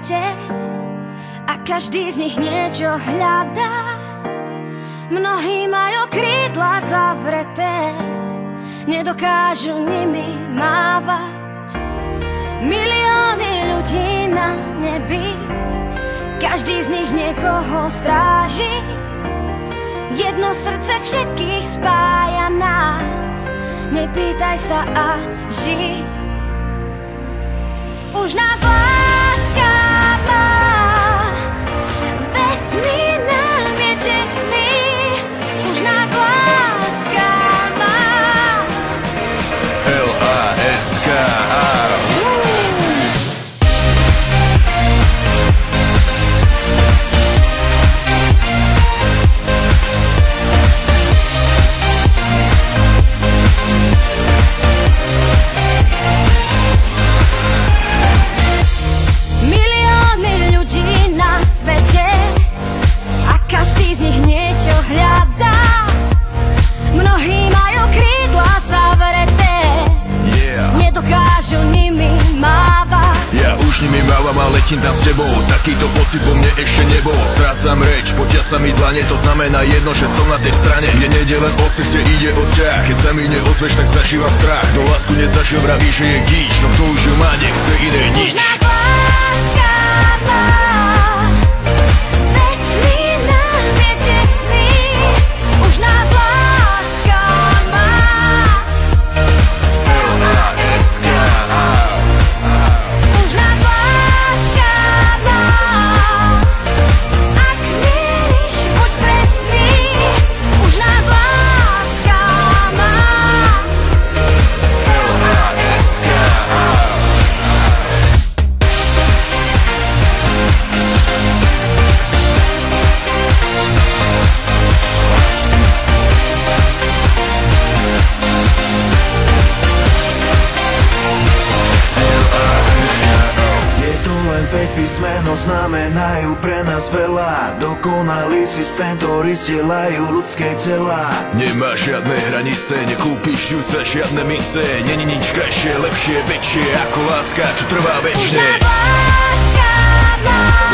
svete a každý z nich niečo hľadá. Mnohí majú krídla zavreté, nedokážu nimi mávať. Milióny ľudí na nebi, každý z nich niekoho stráži. Jedno srdce všetkých spája nás, nepýtaj sa a ži. Už nás láska má, vesmír nám je tesný. Už nás láska má, L-A-S-K-A. A letím tam s tebou, takýto pocit po mne ešte nebol. Strácam reč, potia sa mi dlane, to znamená jedno, že som na tej strane, kde nejde len o sex, kde ide o vzťah. Keď sa mi neozveš, tak zažívam strach. No lásku nezažil, vraví, že je gíč, no kto už ju má, nechce iné nič. Už nás láska má, vesmír nám je tesný. Už nás láska má, L-A-S-K-A. už nás láska má. Ak mieríš, buď presný. Už nás láska má, L-A-S-K-A. Je to len 5 písmen, no znamenajú pre nás veľa. Dokonalý systém, ktorý zdieľajú ľudské tela. Nemá žiadne hranice, nekúpiš ju za žiadne mince. Není nič krajšie, lepšie, väčšie ako láska, čo trvá už večne. nás láska má.